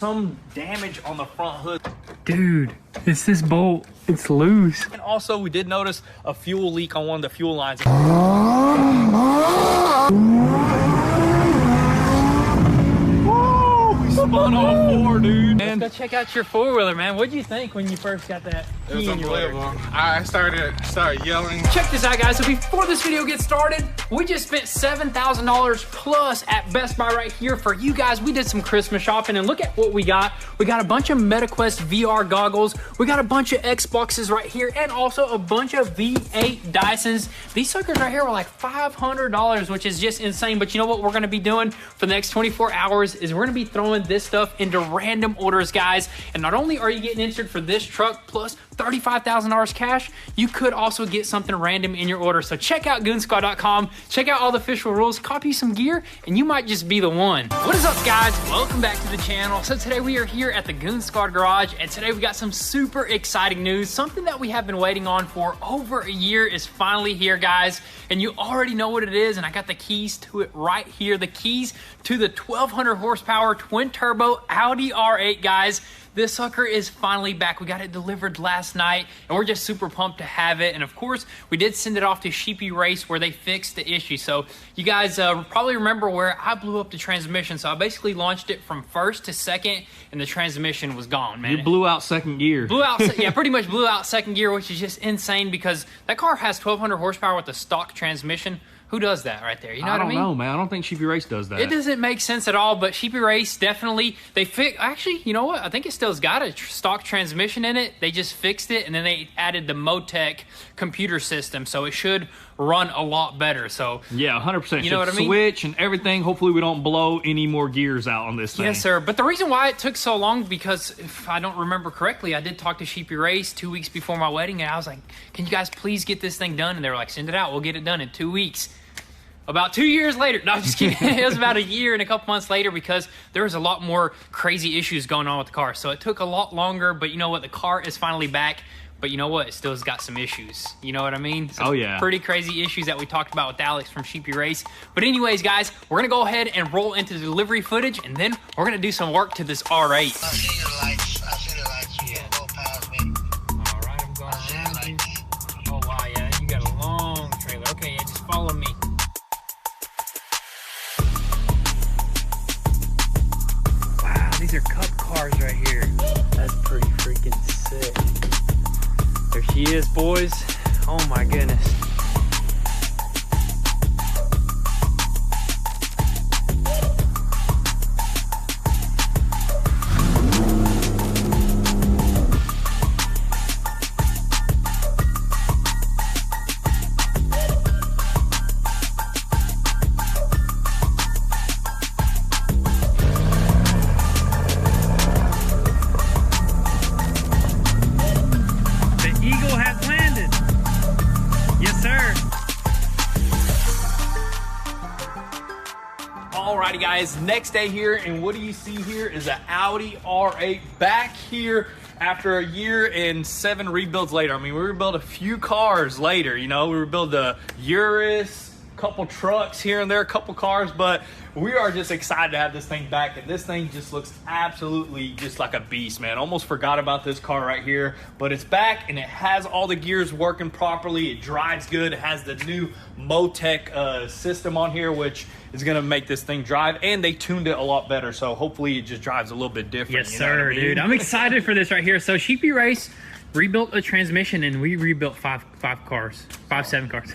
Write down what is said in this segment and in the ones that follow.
some damage on the front hood. Dude, it's this bolt. It's loose. And also, we did notice a fuel leak on one of the fuel lines. Spun on 4, dude. Let's go check out your four-wheeler, man. What'd you think when you first got that? It was unbelievable. I started yelling. Check this out, guys. So before this video gets started, we just spent $7,000 plus at Best Buy right here for you guys. We did some Christmas shopping, and look at what we got. We got a bunch of MetaQuest VR goggles. We got a bunch of Xboxes right here, and also a bunch of V8 Dysons. These suckers right here were like $500, which is just insane. But you know what we're gonna be doing for the next 24 hours is we're gonna be throwing this stuff into random orders, guys. And not only are you getting entered for this truck plus $35,000 cash, you could also get something random in your order. So check out goonzquad.com, check out all the official rules, copy some gear, and you might just be the one. What is up, guys? Welcome back to the channel. So today we are here at the Goon Squad garage, and today we got some super exciting news. Something that we have been waiting on for over a year is finally here, guys. And you already know what it is, and I got the keys to it right here. The keys to the 1200 horsepower twin turbo Audi R8, guys. This sucker is finally back. We got it delivered last night, and we're just super pumped to have it. And of course, we did send it off to Sheepy Race where they fixed the issue. So you guys probably remember where I blew up the transmission. So I basically launched it from first to second, and the transmission was gone, man. You blew out second gear. Blew out, yeah, pretty much blew out second gear, which is just insane because that car has 1200 horsepower with a stock transmission. Who does that right there? You know what I mean? I don't know, man. I don't think Sheepy Race does that. It doesn't make sense at all, but Sheepy Race definitely, actually, you know what? I think it still's got a stock transmission in it. They just fixed it, and then they added the Motec computer system, so it should run a lot better. So yeah, 100%. You know what I mean? Switch and everything. Hopefully we don't blow any more gears out on this thing. Yes, sir. But the reason why it took so long, because if I don't remember correctly, I did talk to Sheepy Race 2 weeks before my wedding, and I was like, can you guys please get this thing done? And they were like, send it out. We'll get it done in 2 weeks. About 2 years later, no, I'm just kidding. It was about a year and a couple months later because there was a lot more crazy issues going on with the car. So it took a lot longer, but you know what? The car is finally back. But you know what? It still has got some issues. You know what I mean? Some oh, yeah. Pretty crazy issues that we talked about with Alex from Sheepy Race. But anyways, guys, we're going to go ahead and roll into the delivery footage, and then we're going to do some work to this R8. I see the lights. I see the lights. Yeah, go past me. All right, I'm going around you. Oh, wow, yeah. You got a long trailer. Okay, yeah, just follow me. These are cup cars right here. That's pretty freaking sick. There she is, boys. Oh my goodness. Alrighty, guys, next day here, and what do you see here is an Audi R8 back here after a year and 7 rebuilds later. I mean, we rebuilt a few cars later, you know, we rebuilt the Urus, a couple trucks here and there, a couple cars, but we are just excited to have this thing back, and this thing just looks absolutely just like a beast, man. Almost forgot about this car right here, but it's back, and it has all the gears working properly. It drives good. It has the new Motec system on here, which is gonna make this thing drive, and they tuned it a lot better, so hopefully it just drives a little bit different. Yes, you know what I sir, mean? dude. I'm excited for this right here. So Sheepy Race rebuilt a transmission, and we rebuilt five cars, 7 cars.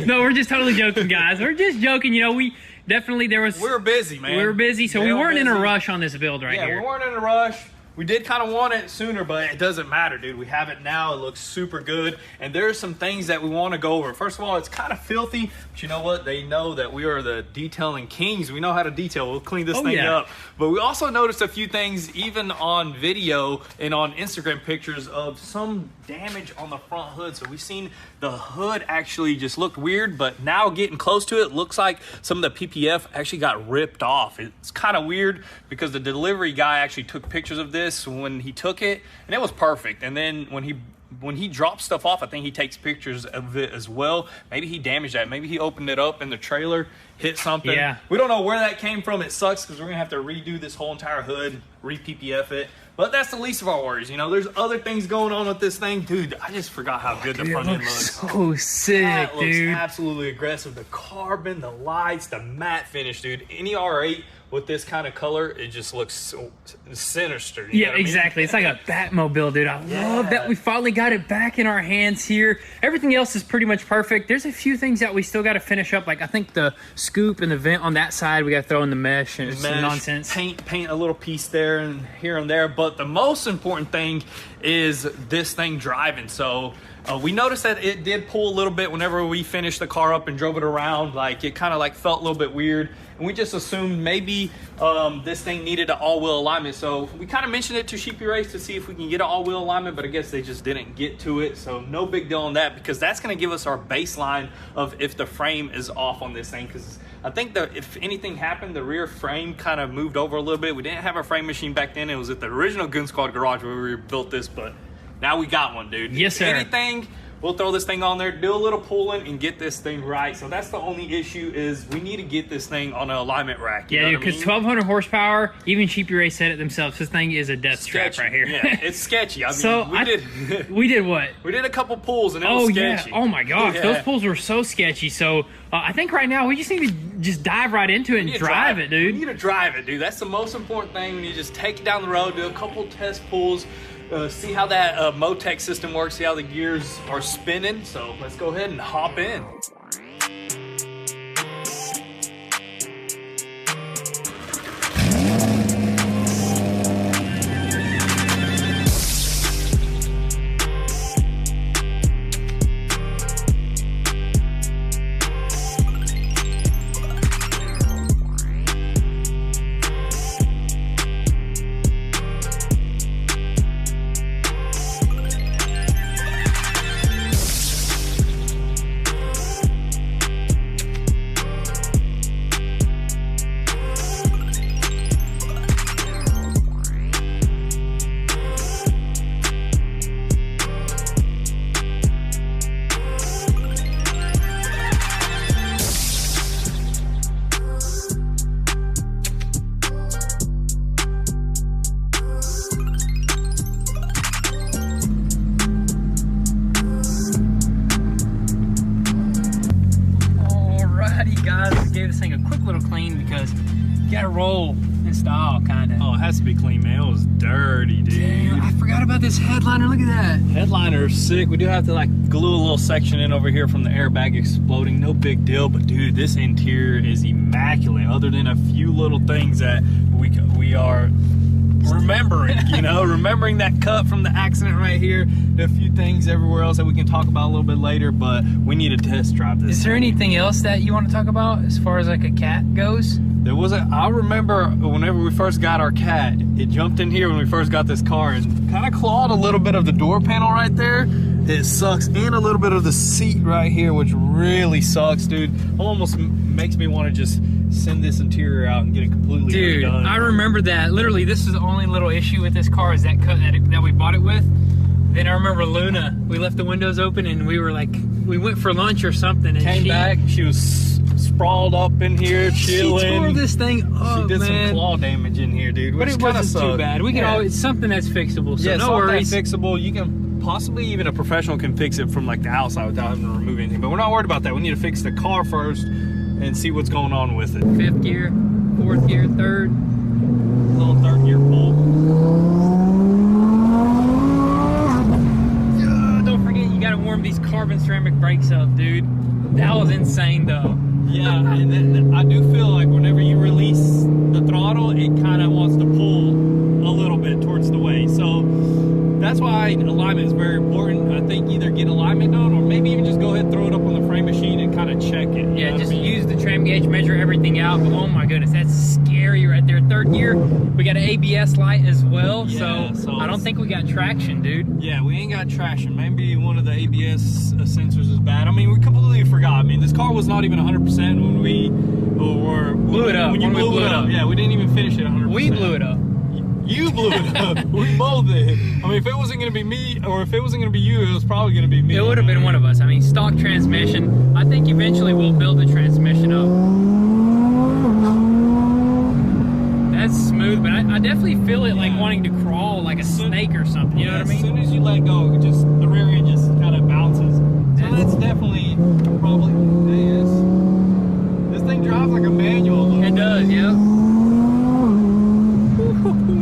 No, we're just totally joking, guys. We're just joking. You know, we were busy, man. We were busy, so we weren't in a rush on this build right here. Yeah, we weren't in a rush. We did kind of want it sooner, but it doesn't matter, dude. We have it now. It looks super good. And there's some things that we want to go over. First of all, it's kind of filthy, but you know what? They know that we are the detailing kings. We know how to detail. We'll clean this thing up. But we also noticed a few things, even on video and on Instagram pictures, of some damage on the front hood. So we've seen the hood actually just looked weird, but now getting close to it, looks like some of the PPF actually got ripped off. It's kind of weird because the delivery guy actually took pictures of this when he took it, and it was perfect. And then when he when he drops stuff off, I think he takes pictures of it as well. Maybe he damaged that. Maybe he opened it up in the trailer, hit something. Yeah. We don't know where that came from. It sucks because we're going to have to redo this whole entire hood, re-PPF it. But that's the least of our worries. You know, there's other things going on with this thing. Dude, I just forgot how good the front end looks. So sick, that looks dude. absolutely aggressive. The carbon, the lights, the matte finish, dude. Any R8 with this kind of color, it just looks so sinister. Yeah, exactly. It's like a Batmobile, dude. I love that we finally got it back in our hands here. Everything else is pretty much perfect. There's a few things that we still got to finish up. Like I think the scoop and the vent on that side, we got to throw in the mesh and some nonsense. Paint a little piece there and here and there. But the most important thing is this thing driving. So we noticed that it did pull a little bit whenever we finished the car up and drove it around. Like it kind of like felt a little bit weird. And we just assumed maybe this thing needed an all-wheel alignment. So we kind of mentioned it to Sheepy Race to see if we can get an all-wheel alignment, but I guess they just didn't get to it. So no big deal on that, because that's going to give us our baseline of if the frame is off on this thing. Because I think that if anything happened, the rear frame kind of moved over a little bit. We didn't have a frame machine back then. It was at the original Goon Squad garage where we built this, but now we got one, dude. Yes, sir. Anything, we'll throw this thing on there, do a little pulling, and get this thing right. So that's the only issue, is we need to get this thing on an alignment rack. Yeah, because 1,200 horsepower, even Sheepy Race said it themselves, this thing is a death trap right here. Yeah, it's sketchy. I mean, so we did what? We did a couple pulls, and it was sketchy. Yeah. Oh my gosh, Yeah. those pulls were so sketchy. So I think right now we just need to just dive right into it and drive it, dude. We need to drive it, dude. That's the most important thing. We need to just take it down the road, do a couple test pulls, see how that Motec system works, see how the gears are spinning. So let's go ahead and hop in. Roll in style, kind of. Oh, it has to be clean, man. It was dirty, dude. Damn, I forgot about this headliner. Look at that. Headliner's sick. We do have to like glue a little section in over here from the airbag exploding. No big deal, but dude, this interior is immaculate. Other than a few little things that we are remembering, you know, remembering that cut from the accident right here. A few things everywhere else that we can talk about a little bit later, but we need to test drive this. Is there anything else that you want to talk about as far as like a cat goes? There was I remember whenever we first got our cat, it jumped in here when we first got this car and kind of clawed a little bit of the door panel right there. It sucks, and a little bit of the seat right here, which really sucks, dude. It almost makes me want to just send this interior out and get it completely redone. I remember that. Literally, this is the only little issue with this car is that cut that we bought it with. Then I remember Luna, we left the windows open and we were like, we went for lunch or something. And came back, she was sprawled up in here, chilling. She tore this thing up, She did some claw damage in here, dude. But it wasn't too bad. We can always, it's something that's fixable, so no worries. Fixable. You can possibly, even a professional can fix it from like the outside without having to remove anything. But we're not worried about that. We need to fix the car first and see what's going on with it. 5th gear, 4th gear, 3rd. Little 3rd gear pull. Don't forget, you gotta warm these carbon ceramic brakes up, dude. That was insane though. Yeah, and then I do feel like whenever you release the throttle, it kind of wants to pull a little bit towards the way. So that's why alignment is very important. I think either get alignment done or maybe even just go ahead and throw it up on the frame machine and kind of check it. Yeah, just use the tram gauge, measure everything out. But oh my goodness, that's scary right there. 3rd gear, we got an ABS light as well. Yeah, so I don't think we got traction, dude. Yeah, we ain't got traction. Maybe one of the ABS sensors is bad. I mean, we completely forgot. I mean, this car was not even 100% when we blew it up. When you blew it up. Yeah, we didn't even finish it 100%. We blew it up. You blew it up. We both did. I mean, if it wasn't gonna be me, or if it wasn't gonna be you, it was probably gonna be me. It would have been one of us. I mean, stock transmission. I think eventually we'll build the transmission up. That's smooth, but I definitely feel it like wanting to crawl like a snake or something. You know what I mean? As soon as you let go, it just the rear end just kind of bounces. So that's definitely probably this thing drives like a manual. It does, yeah.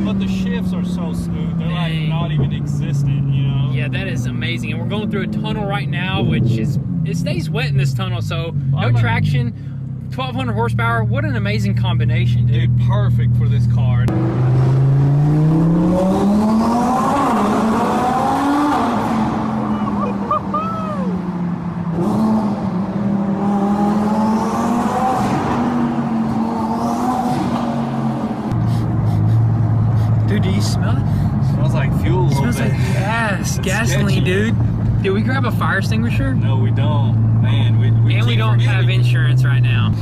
But the shifts are so smooth. They're like not even existent, you know? Yeah, that is amazing. And we're going through a tunnel right now, which is, it stays wet in this tunnel, so no traction, 1,200 horsepower. What an amazing combination, dude. Dude, perfect for this car. Dude, do you smell it? Smells like fuel a little Smells bit. like gas, It's gasoline, sketchy. dude. Did we grab a fire extinguisher? No, we don't. Man, we And we keep don't have forgetting. insurance right now.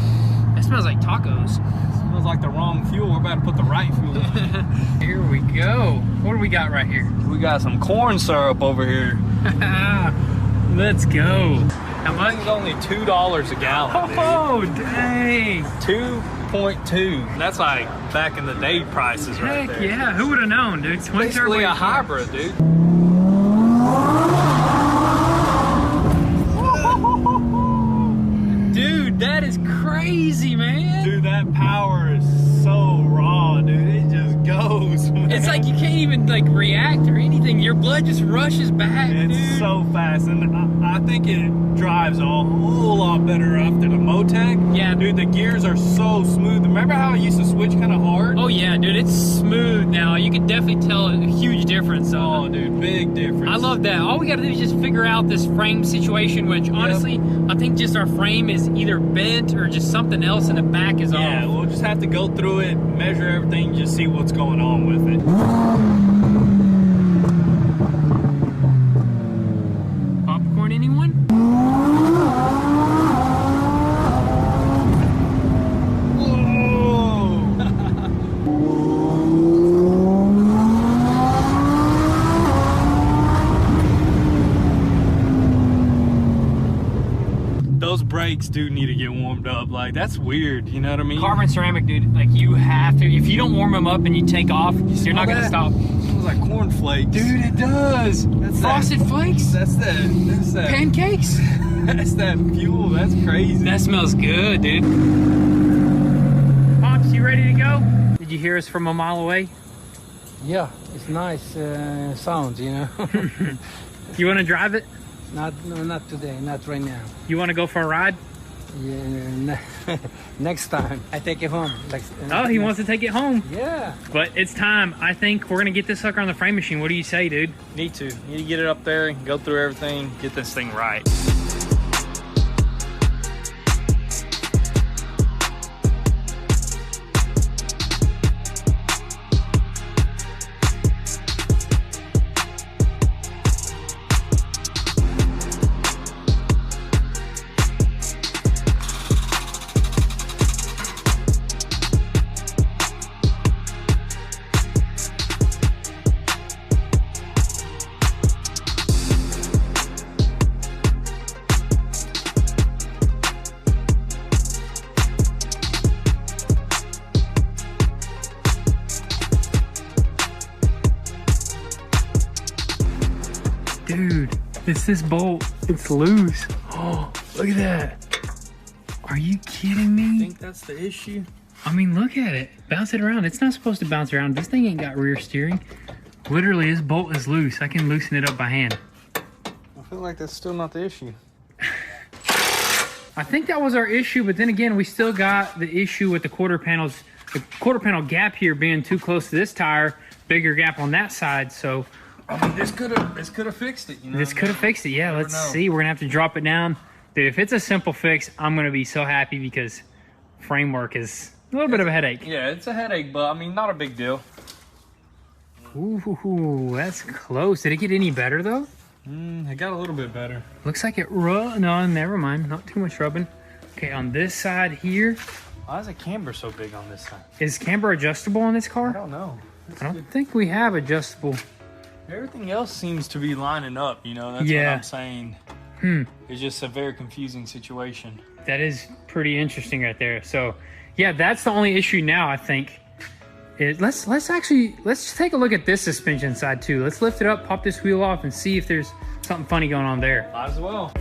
It smells like tacos. It smells like the wrong fuel. We're about to put the right fuel in. Here we go. What do we got right here? We got some corn syrup over here. Let's go. How much? It's only $2 a gallon, dude. Oh, dang. 2.2. That's like back in the day prices right Heck there. yeah. Who would have known, dude? Twin Basically turbo a hybrid, dude. Dude, that is crazy, man. Dude, that power is so raw, dude. It just goes, man. It's like you can't even like react or anything. Your blood just rushes back, It's dude. so fast, and I think it drives a whole lot better after the Motec. Yeah. Dude, the gears are so smooth. Remember how I used to switch kind of hard? Oh yeah, dude, it's smooth now. You can definitely tell a huge difference. Oh, dude, big difference. I love that. All we gotta do is just figure out this frame situation, which honestly, I think just our frame is either bent or just something else in the back is Yeah, off. we'll just have to go through it, measure everything, just see what's going on with it. Popcorn, anyone? Those brakes do need to get warmed up. Like, that's weird, you know what I mean? Carbon ceramic, dude. Like you have to. If you don't warm them up and you take off, you're not gonna stop. It smells like cornflakes. Dude, it does. That's Frosted flakes. That's that. Pancakes. That's that fuel. That's crazy. That smells good, dude. Pops, you ready to go? Did you hear us from a mile away? Yeah, it's nice sound, you know. You want to drive it? No, not today, not right now. You want to go for a ride? Yeah, next time I take it home. Oh, he wants to take it home. Yeah. But it's time. I think we're gonna get this sucker on the frame machine. What do you say, dude? Need to get it up there and go through everything, get this thing right. Dude, it's this bolt. It's loose. Oh, look at that. Are you kidding me? I think that's the issue. I mean, look at it. Bounce it around. It's not supposed to bounce around. This thing ain't got rear steering. Literally, this bolt is loose. I can loosen it up by hand. I feel like that's still not the issue. I think that was our issue, but then again, we still got the issue with the quarter panel gap here being too close to this tire, bigger gap on that side. So I mean, this could have fixed it. You know, this could have fixed it. Yeah, let's see. We're gonna have to drop it down, dude. If it's a simple fix, I'm gonna be so happy because framework is a little bit of a headache. Yeah, it's a headache, but I mean, not a big deal. Ooh, that's close. Did it get any better though? It got a little bit better. Looks like it no, never mind. Not too much rubbing. Okay, on this side here, Why is the camber so big on this side? is camber adjustable on this I car? don't know. I don't think we have adjustable. Everything else seems to be lining up, you know, that's what I'm saying. It's just a very confusing situation. That is pretty interesting right there. So yeah, that's the only issue now, I think. Let's take a look at this suspension side too. Let's lift it up, pop this wheel off, and see if there's something funny going on there. Might as well.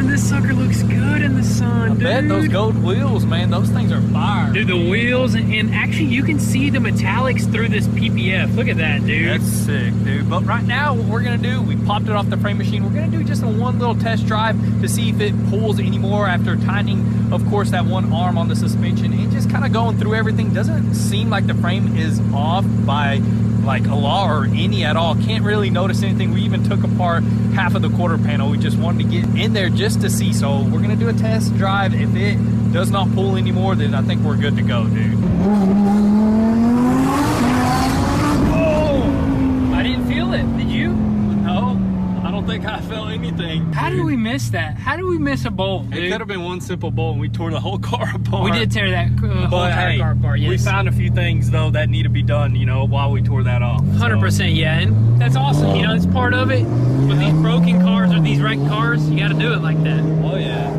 This sucker looks good in the sun, dude. I bet those gold wheels, man, those things are fire. Dude, the wheels, and actually you can see the metallics through this PPF. Look at that, dude. That's sick, dude. But right now, what we're gonna do, we popped it off the frame machine. We're gonna do just one little test drive to see if it pulls anymore after tightening, of course, that one arm on the suspension and just kind of going through everything. Doesn't seem like the frame is off by like a lot or any at all. Can't really notice anything. We even took apart half of the quarter panel. We just wanted to get in there just to see. So we're gonna do a test drive. If it does not pull anymore, then I think we're good to go, dude. Oh, I didn't feel it. Did you? No, I don't think I felt anything. How did we miss that? How did we miss a bolt, dude? It could have been one simple bolt and we tore the whole car apart. We did tear that whole entire car apart, yes. We found a few things though that need to be done, you know, while we tore that off. 100%, yeah, and that's awesome. You know, it's part of it. With these broken cars or these wrecked cars, you got to do it like that. Oh yeah.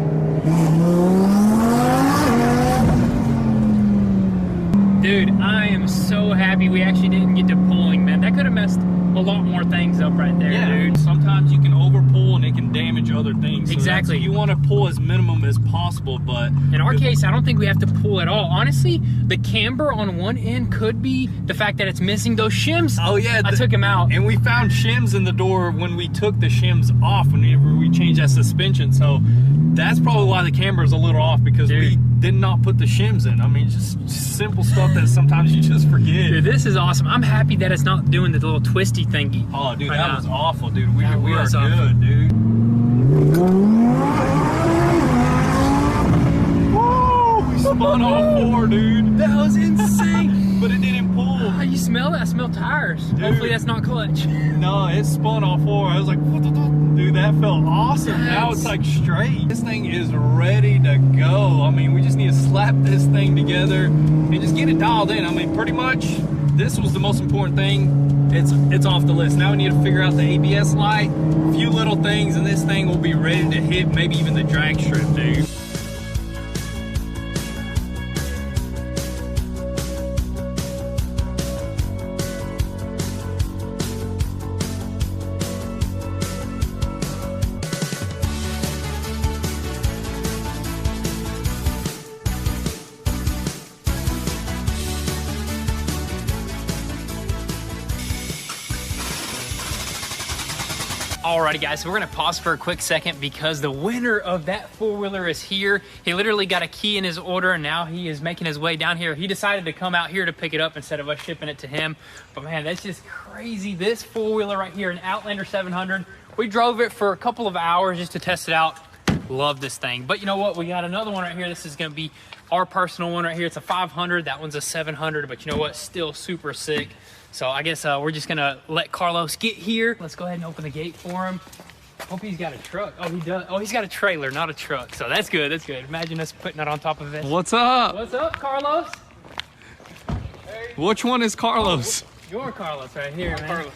Dude, I am so happy we actually didn't get to pulling, man. That could have messed a lot more things up right there, dude. Sometimes you can over pull and it can damage other things. So exactly. You want to pull as minimum as possible, but in our case, I don't think we have to pull at all. Honestly, the camber on one end could be the fact that it's missing those shims. Oh yeah, I took them out. And we found shims in the door when we took the shims off whenever we changed that suspension. So that's probably why the camber is a little off, because we did not put the shims in. I mean, just simple stuff that sometimes you just forget. Dude, this is awesome. I'm happy that it's not doing the little twisty thingy. Oh, dude, that was awful, dude. We are awful. good, dude. Woo! We spun all four, dude. That was insane. But it didn't pull. Oh, you smell that? I smell tires. Dude. Hopefully that's not clutch. No, it spun all four. I was like, dude, that felt awesome. Now it's like straight. This thing is ready to go. I mean, we just need to slap this thing together and just get it dialed in. I mean, pretty much this was the most important thing. It's off the list. Now we need to figure out the ABS light, a few little things, and this thing will be ready to hit maybe even the drag strip, dude. Alrighty guys, so we're gonna pause for a quick second because the winner of that four-wheeler is here. He literally got a key in his order and now he is making his way down here. He decided to come out here to pick it up instead of us shipping it to him. But man, that's just crazy. This four-wheeler right here, an Outlander 700. We drove it for a couple of hours just to test it out. Love this thing. But you know what? We got another one right here. This is gonna be our personal one right here. It's a 500. That one's a 700, but you know what? Still super sick. So I guess we're just gonna let Carlos get here. Let's go ahead and open the gate for him. Hope he's got a truck. Oh, he does. Oh, he's got a trailer, not a truck. So that's good, that's good. Imagine us putting that on top of it. What's up? What's up, Carlos? Hey. Which one is Carlos? You're Carlos right here, man. Carlos.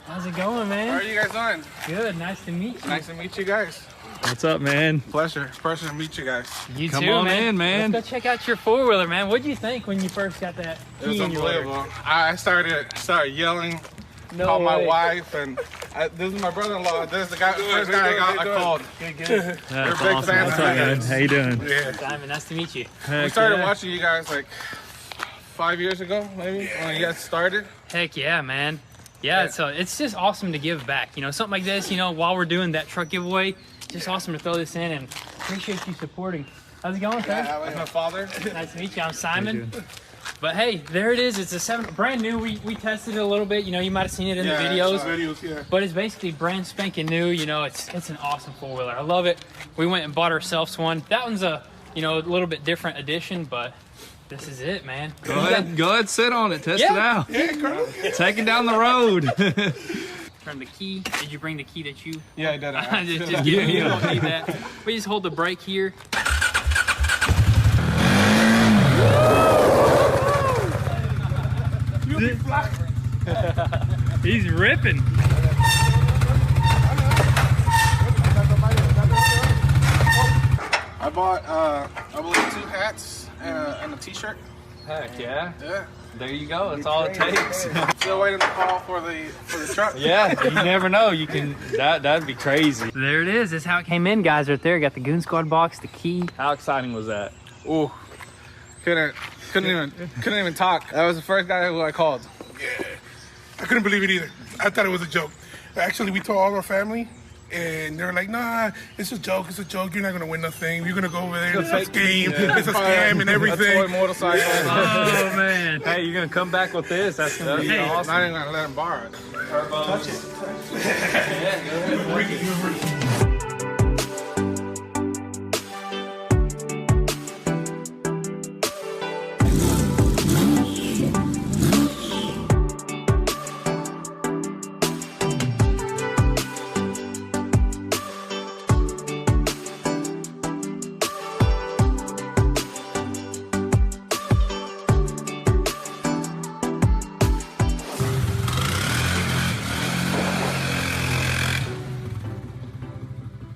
How's it going, man? How are you guys doing? Good, nice to meet you. Nice to meet you guys. What's up, man? Pleasure to meet you guys. You Come too, on man. in, man. Let's go check out your four-wheeler, man. What'd you think when you first got that It was key in your letter? unbelievable. I started yelling, No called my way. wife, and this is my brother-in-law. This is the guy, first guy I called. Good, good. We're big fans of What's up, man? you guys. How you doing? Yeah. Simon, nice to meet you. We started watching you guys like 5 years ago, maybe, when you guys started. Heck yeah, man. Yeah, so it's just awesome to give back. You know, something like this, you know, while we're doing that truck giveaway, just awesome to throw this in and appreciate you supporting. How's it going, sir? That's my father. Nice to meet you. I'm Simon. But hey, there it is. It's a 7, brand new. We tested it a little bit. You know, you might have seen it in the videos. Yeah. But it's basically brand spanking new. You know, it's an awesome four-wheeler. I love it. We went and bought ourselves one. That one's a, you know, a little bit different edition, but this is it, man. Go ahead, sit on it, test it out. Yeah, girl. Take it down the road. Turn the key. Did you bring the key that you? Yeah, I did. just kidding. You don't need that. We just hold the brake here. He's ripping. I bought, I believe, 2 hats and a t-shirt. Heck yeah. Yeah. There you go. That's all it takes. Still waiting to call for the truck. Yeah, you never know. You can. That'd be crazy. There it is. That's how it came in, guys. Right there. Got the Goon Squad box, the key. How exciting was that? Ooh, couldn't even talk. That was the first guy who I called. I couldn't believe it either. I thought it was a joke. Actually, we told all our family, and they were like, nah, it's a joke, you're not gonna win nothing. You're gonna go over there, it's a game, it's a scam and A everything. toy motorcycle. Oh, man. Hey, you're gonna come back with this? That's gonna be Hey. I'm awesome. not even gonna let him borrow it. Touch it.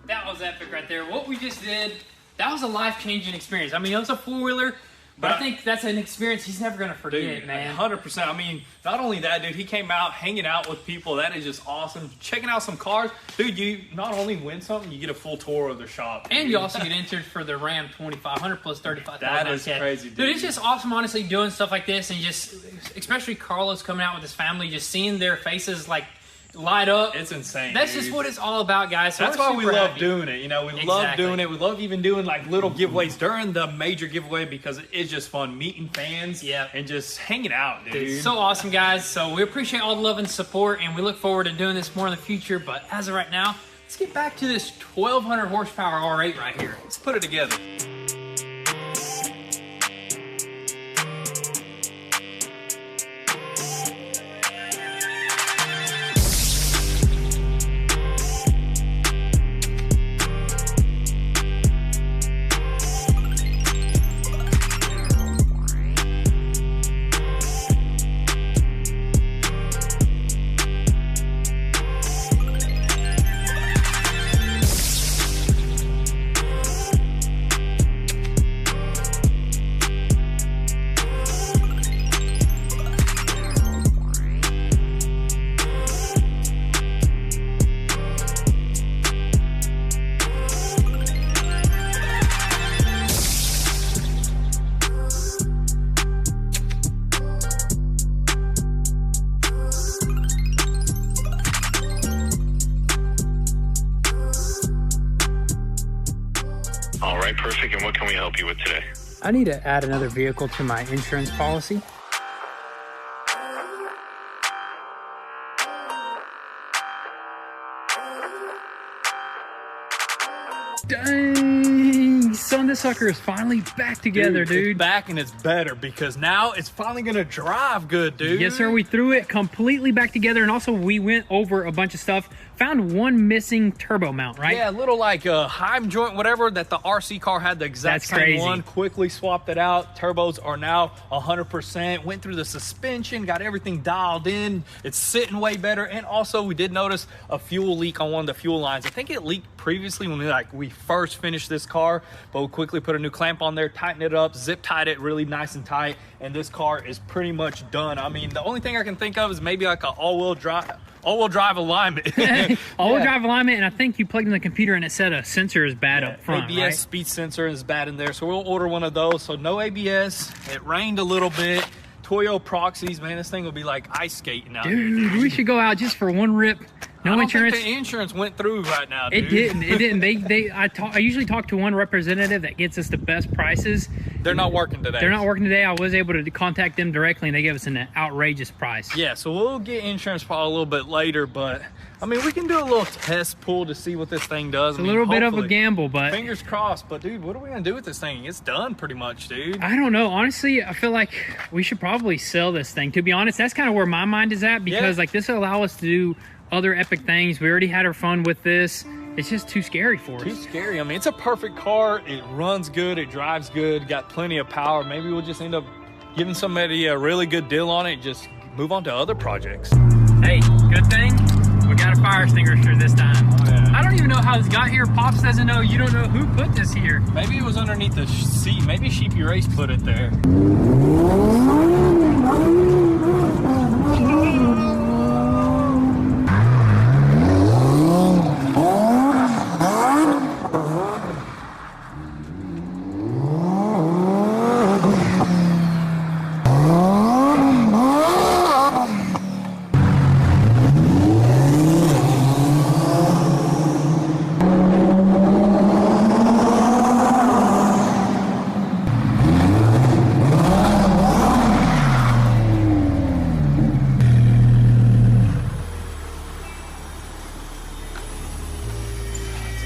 That was epic right there. What we just did, that was a life-changing experience. I mean, it was a four-wheeler, but I think that's an experience he's never going to forget, Dude, man. 100%. I mean, not only that, dude, he came out hanging out with people. That is just awesome. Checking out some cars. Dude, you not only win something, you get a full tour of the shop. And you also get entered for the Ram 2500 plus 35,000. That is crazy, Dude, dude. it's just awesome, honestly, doing stuff like this and just, especially Carlos coming out with his family, just seeing their faces like light up. It's insane. That's dude. just what it's all about, guys. So That's we're why we super love happy. doing it. You know, we love Exactly. doing it. We love even doing like little giveaways during the major giveaway because it's just fun meeting fans Yeah. and just hanging out, dude. It's so awesome, guys. So we appreciate all the love and support, and we look forward to doing this more in the future. But as of right now, let's get back to this 1,200 horsepower R8 right here. Let's put it together. All right, perfect. And what can we help you with today? I need to add another vehicle to my insurance policy. Dang, son, this sucker is finally back together, dude. It's back and it's better because now it's finally gonna drive good, dude. Yes, sir. We threw it completely back together, and also we went over a bunch of stuff. Found one missing turbo mount, right? Yeah, a little like a Heim joint, whatever, that the RC car had the exact same one. Quickly swapped it out. Turbos are now 100%. Went through the suspension, got everything dialed in. It's sitting way better. And also, we did notice a fuel leak on one of the fuel lines. I think it leaked previously when we first finished this car, but we quickly put a new clamp on there, tightened it up, zip tied it really nice and tight, and this car is pretty much done. I mean, the only thing I can think of is maybe like an all-wheel drive alignment. All-wheel drive alignment, and I think you plugged in the computer and it said a sensor is bad up front, ABS, right? Speed sensor is bad in there, so we'll order one of those. So no ABS. It rained a little bit. Toyo proxies, man, this thing will be like ice skating out here. Dude, we should go out just for one rip. No insurance. Think the insurance went through right now, dude. It didn't. I usually talk to one representative that gets us the best prices. They're not working today. They're not working today. I was able to contact them directly, and they gave us an outrageous price. Yeah, so we'll get insurance probably a little bit later, but I mean, we can do a little test pull to see what this thing does. It's a little bit of a gamble, but fingers crossed. But dude, what are we gonna do with this thing? It's done pretty much, dude. I don't know. Honestly, I feel like we should probably sell this thing. To be honest, that's kind of where my mind is at, because like this will allow us to do other epic things. We already had our fun with this. It's just too scary for us. Too scary. I mean, it's a perfect car. It runs good. It drives good. Got plenty of power. Maybe we'll just end up giving somebody a really good deal on it and just move on to other projects. Hey, good thing we got a fire extinguisher this time. Oh, yeah. I don't even know how this got here. Pops doesn't know. You don't know who put this here. Maybe it was underneath the seat. Maybe Sheepy Race put it there.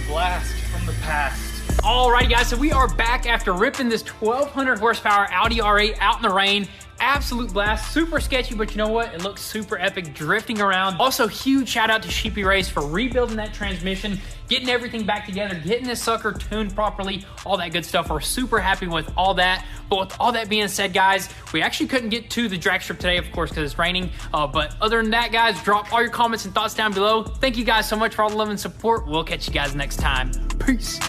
Blast from the past. Alrighty guys, so we are back after ripping this 1200 horsepower Audi R8 out in the rain. Absolute blast, super sketchy, but you know what? It looks super epic drifting around. Also, huge shout out to Sheepy Race for rebuilding that transmission, getting everything back together, getting this sucker tuned properly, all that good stuff. We're super happy with all that. But with all that being said, guys, we actually couldn't get to the drag strip today, of course, because it's raining. But other than that, guys, drop all your comments and thoughts down below. Thank you guys so much for all the love and support. We'll catch you guys next time. Peace.